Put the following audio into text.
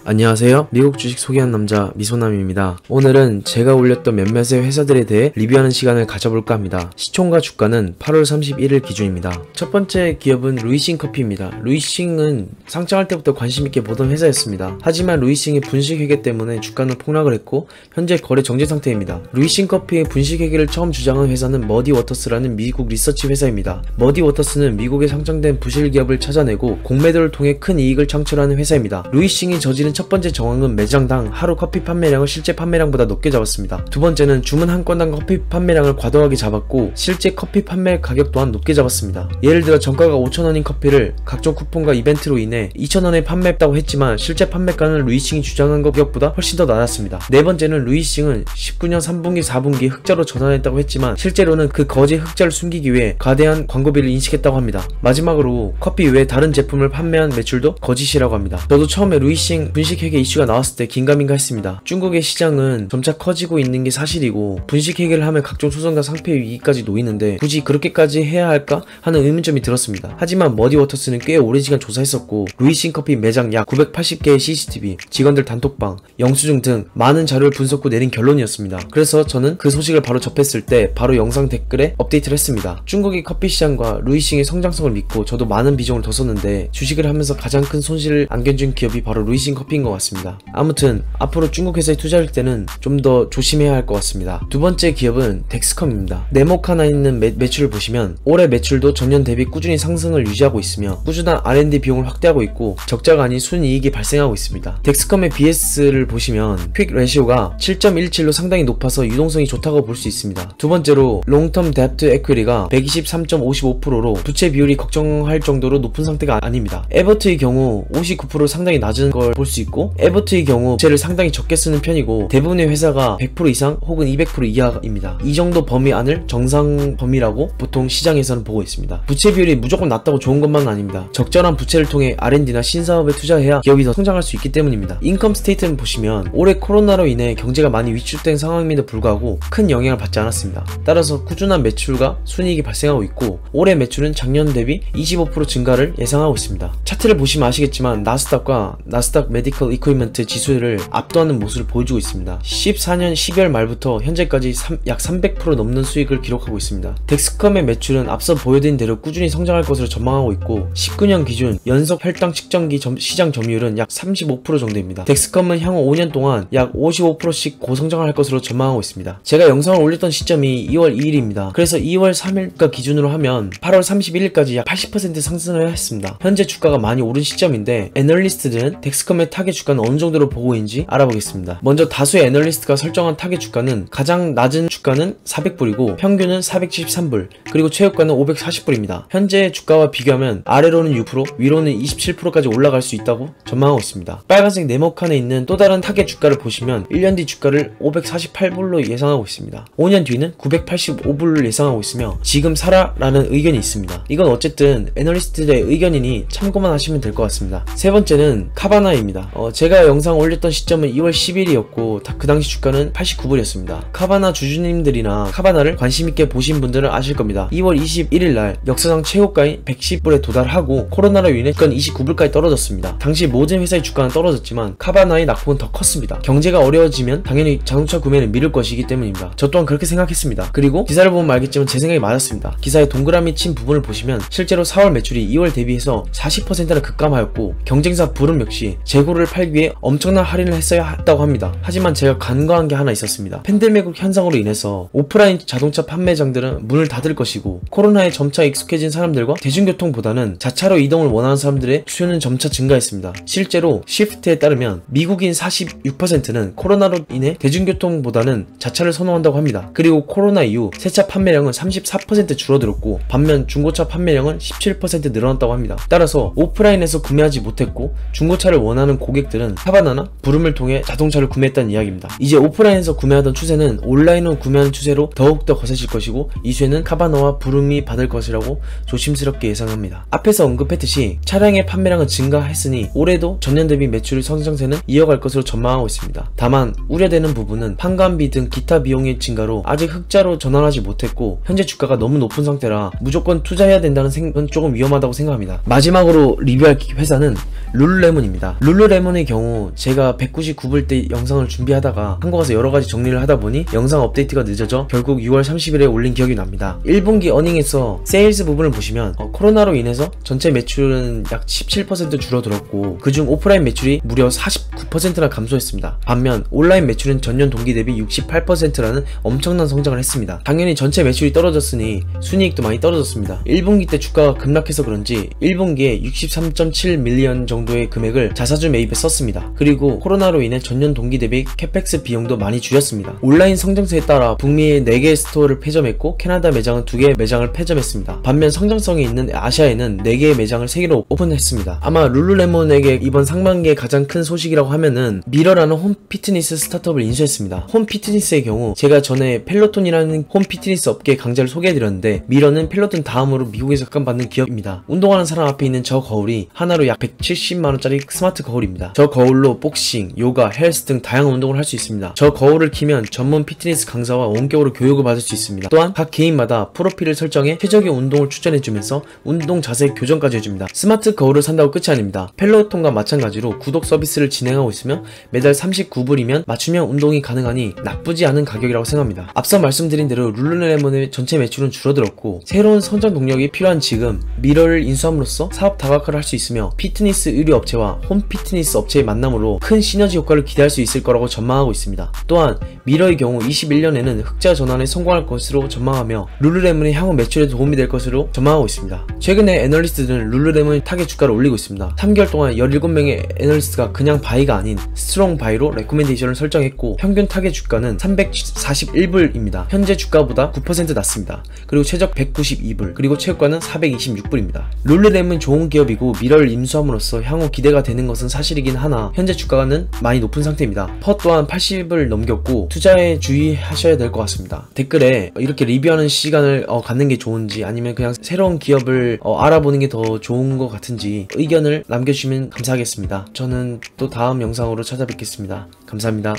안녕하세요. 미국 주식 소개한 남자 미소남입니다. 오늘은 제가 올렸던 몇몇의 회사들에 대해 리뷰하는 시간을 가져볼까 합니다. 시총과 주가는 8월 31일 기준입니다. 첫 번째 기업은 루이싱 커피입니다. 루이싱은 상장할 때부터 관심있게 보던 회사였습니다. 하지만 루이싱의 분식회계 때문에 주가는 폭락을 했고 현재 거래 정지 상태입니다. 루이싱 커피의 분식회계를 처음 주장한 회사는 머디워터스라는 미국 리서치 회사입니다. 머디워터스는 미국에 상장된 부실기업을 찾아내고 공매도를 통해 큰 이익을 창출하는 회사입니다. 루이싱이 저지른 첫 번째 정황은 매장당 하루 커피 판매량을 실제 판매량보다 높게 잡았습니다. 두 번째는 주문 한 건당 커피 판매량을 과도하게 잡았고 실제 커피 판매 가격 또한 높게 잡았습니다. 예를 들어 정가가 5,000원인 커피를 각종 쿠폰과 이벤트로 인해 2,000원에 판매했다고 했지만 실제 판매가는 루이싱이 주장한 가격보다 훨씬 더 낮았습니다. 네 번째는 루이싱은 19년 3분기 4분기에 흑자로 전환했다고 했지만 실제로는 그 거짓 흑자를 숨기기 위해 거대한 광고비를 인식했다고 합니다. 마지막으로 커피 외 다른 제품을 판매한 매출도 거짓이라고 합니다. 저도 처음에 루이싱 분식회계 이슈가 나왔을 때 긴가민가 했습니다. 중국의 시장은 점차 커지고 있는 게 사실이고 분식회계를 하면 각종 소송과 상표 위기까지 놓이는데 굳이 그렇게까지 해야 할까 하는 의문점이 들었습니다. 하지만 머디워터스는 꽤 오랜 시간 조사했었고 루이싱 커피 매장 약 980개의 CCTV, 직원들 단톡방, 영수증 등 많은 자료를 분석 후 내린 결론이었습니다. 그래서 저는 그 소식을 바로 접했을 때 바로 영상 댓글에 업데이트를 했습니다. 중국의 커피 시장과 루이싱의 성장성을 믿고 저도 많은 비중을 뒀었는데 주식을 하면서 가장 큰 손실을 안겨준 기업이 바로 루이싱 커피인 것 같습니다. 아무튼 앞으로 중국 회사에 투자할 때는 좀 더 조심해야 할 것 같습니다. 두 번째 기업은 덱스컴입니다. 네모 하나 있는 매출을 보시면 올해 매출도 전년 대비 꾸준히 상승을 유지하고 있으며 꾸준한 R&D 비용을 확대하고 있고 적자가 아닌 순이익이 발생하고 있습니다. 덱스컴의 BS를 보시면 퀵 레시오가 7.17로 상당히 높아서 유동성이 좋다고 볼 수 있습니다. 두 번째로 롱텀 뎁트 에퀴리가 123.55%로 부채 비율이 걱정할 정도로 높은 상태가 아닙니다. 에버트의 경우 59% 상당히 낮은 걸 볼 수 있고 에버트의 경우 부채를 상당히 적게 쓰는 편이고 대부분의 회사가 100% 이상 혹은 200% 이하입니다. 이 정도 범위 안을 정상 범위라고 보통 시장에서는 보고 있습니다. 부채 비율이 무조건 낮다고 좋은 것만은 아닙니다. 적절한 부채를 통해 R&D나 신사업에 투자해야 기업이 더 성장할 수 있기 때문입니다. 인컴 스테이트를 보시면 올해 코로나로 인해 경제가 많이 위축된 상황임에도 불구하고 큰 영향을 받지 않았습니다. 따라서 꾸준한 매출과 순이익이 발생하고 있고 올해 매출은 작년 대비 25% 증가를 예상하고 있습니다. 차트를 보시면 아시겠지만 나스닥과 나스닥 메디컬 이퀴먼트 지수를 압도하는 모습을 보여주고 있습니다. 14년 12월 말부터 현재까지 약 300% 넘는 수익을 기록하고 있습니다. 덱스컴의 매출은 앞서 보여드린 대로 꾸준히 성장할 것으로 전망하고 있고 19년 기준 연속 혈당 측정기 시장 점유율은 약 35% 정도입니다. 덱스컴은 향후 5년 동안 약 55%씩 고성장을 할 것으로 전망하고 있습니다. 제가 영상을 올렸던 시점이 2월 2일입니다. 그래서 2월 3일가 기준으로 하면 8월 31일까지 약 80% 상승을 했습니다. 현재 주가가 많이 오른 시점인데 애널리스트들은 덱스컴의 타겟 주가는 어느 정도로 보고 있는지 알아보겠습니다. 먼저 다수의 애널리스트가 설정한 타겟 주가는 가장 낮은 주가는 400불이고 평균은 473불 그리고 최고가는 540불입니다. 현재 주가와 비교하면 아래로는 6% 위로는 27%까지 올라갈 수 있다고 전망하고 있습니다. 빨간색 네모칸에 있는 또 다른 타겟 주가를 보시면 1년 뒤 주가를 548불로 예상하고 있습니다. 5년 뒤는 985불을 예상하고 있으며 지금 사라 라는 의견이 있습니다. 이건 어쨌든 애널리스트들의 의견이니 참고만 하시면 될 것 같습니다. 세 번째는 카바나입니다. 제가 영상 올렸던 시점은 2월 10일이었고 그 당시 주가는 89불이었습니다. 카바나 주주님들이나 카바나를 관심있게 보신 분들은 아실 겁니다. 2월 21일날 역사상 최고가인 110불에 도달하고 코로나로 인해 주가는 29불까지 떨어졌습니다. 당시 모든 회사의 주가는 떨어졌지만 카바나의 낙폭은 더 컸습니다. 경제가 어려워지면 당연히 자동차 구매는 미룰 것이기 때문입니다. 저 또한 그렇게 생각했습니다. 그리고 기사를 보면 알겠지만 제 생각이 맞았습니다. 기사에 동그라미 친 부분을 보시면 실제로 4월 매출이 2월 대비해서 40%나 급감하였고 경쟁사 부름 역시 재고를 팔기 위해 엄청난 할인을 했어야 했다고 합니다. 하지만 제가 간과한 게 하나 있었습니다. 팬데믹 현상으로 인해서 오프라인 자동차 판매장들은 문을 닫을 것이고 코로나에 점차 익숙해진 사람들과 대중교통보다는 자차로 이동을 원하는 사람들의 수요는 점차 증가했습니다. 실제로 시프트에 따르면 미국인 46%는 코로나로 인해 대중교통보다는 자차를 선호한다고 합니다. 그리고 코로나 이후 새차 판매량은 34% 줄어들었고 반면 중고차 판매량은 17% 늘어났다고 합니다. 따라서 오프라인에서 구매하지 못했고 중고차를 원하는 고객들은 카바나나 부름을 통해 자동차를 구매했다는 이야기입니다. 이제 오프라인에서 구매하던 추세는 온라인으로 구매하는 추세로 더욱더 거세질 것이고 이 수혜는 카바나와 부름이 받을 것이라고 조심스럽게 예상합니다. 앞에서 언급했듯이 차량의 판매량은 증가했으니 올해도 전년 대비 매출 성장세는 이어갈 것으로 전망하고 있습니다. 다만 우려되는 부분은 판관비 등 기타 비용의 증가로 아직 흑자로 전환하지 못했고 현재 주가가 너무 높은 상태라 무조건 투자해야 된다는 생각은 조금 위험하다고 생각합니다. 마지막으로 리뷰할 회사는 룰루레몬입니다. 룰루레몬 룰루레몬의 경우 제가 199불 때 영상을 준비하다가 한국 와서 여러가지 정리를 하다보니 영상 업데이트가 늦어져 결국 6월 30일에 올린 기억이 납니다. 1분기 어닝에서 세일즈 부분을 보시면 코로나로 인해서 전체 매출은 약 17% 줄어들었고 그중 오프라인 매출이 무려 49%나 감소했습니다. 반면 온라인 매출은 전년 동기 대비 68%라는 엄청난 성장을 했습니다. 당연히 전체 매출이 떨어졌으니 순이익도 많이 떨어졌습니다. 1분기 때 주가가 급락해서 그런지 1분기에 63.7 밀리언 정도의 금액을 자사주 매입에 썼습니다. 그리고 코로나로 인해 전년 동기 대비 캐펙스 비용도 많이 줄였습니다. 온라인 성장세에 따라 북미에 4개의 스토어를 폐점했고 캐나다 매장은 2개의 매장을 폐점했습니다. 반면 성장성이 있는 아시아에는 4개의 매장을 3개로 오픈했습니다. 아마 룰루레몬에게 이번 상반기에 가장 큰 소식이라고 하면은 미러라는 홈 피트니스 스타트업을 인수했습니다. 홈 피트니스의 경우 제가 전에 펠로톤이라는 홈 피트니스 업계 강좌를 소개해드렸는데 미러는 펠로톤 다음으로 미국에서 각광받는 기업입니다. 운동하는 사람 앞에 있는 저 거울이 하나로 약 170만원짜리 스마트 거울입니다. 저 거울로 복싱, 요가, 헬스 등 다양한 운동을 할 수 있습니다. 저 거울을 키면 전문 피트니스 강사와 원격으로 교육을 받을 수 있습니다. 또한 각 개인마다 프로필을 설정해 최적의 운동을 추천해주면서 운동 자세 교정까지 해줍니다. 스마트 거울을 산다고 끝이 아닙니다. 펠로톤과 마찬가지로 구독 서비스를 진행하고 있으며 매달 39불이면 맞춤형 운동이 가능하니 나쁘지 않은 가격이라고 생각합니다. 앞서 말씀드린 대로 룰루레몬의 전체 매출은 줄어들었고 새로운 성장 동력이 필요한 지금 미러를 인수함으로써 사업 다각화를 할 수 있으며 피트니스 의류 업체와 홈 피트니스 업체의 만남으로 큰 시너지 효과를 기대할 수 있을 거라고 전망하고 있습니다. 또한 미러의 경우 21년에는 흑자 전환에 성공할 것으로 전망하며 룰루레몬의 향후 매출에 도움이 될 것으로 전망하고 있습니다. 최근에 애널리스트들은 룰루레몬의 타겟 주가를 올리고 있습니다. 3개월 동안 17명의 애널리스트가 그냥 바이가 아닌 스트롱 바이로 레코멘데이션을 설정했고 평균 타겟 주가는 341불입니다. 현재 주가보다 9% 낮습니다. 그리고 최적 192불, 그리고 최고가는 426불입니다. 룰루레몬은 좋은 기업이고 미러를 인수함으로써 향후 기대가 되는 것은 사실이긴 하나 현재 주가는 많이 높은 상태입니다. 퍼 또한 80을 넘겼고 투자에 주의하셔야 될 것 같습니다. 댓글에 이렇게 리뷰하는 시간을 갖는 게 좋은지 아니면 그냥 새로운 기업을 알아보는 게 더 좋은 것 같은지 의견을 남겨주시면 감사하겠습니다. 저는 또 다음 영상으로 찾아뵙겠습니다. 감사합니다.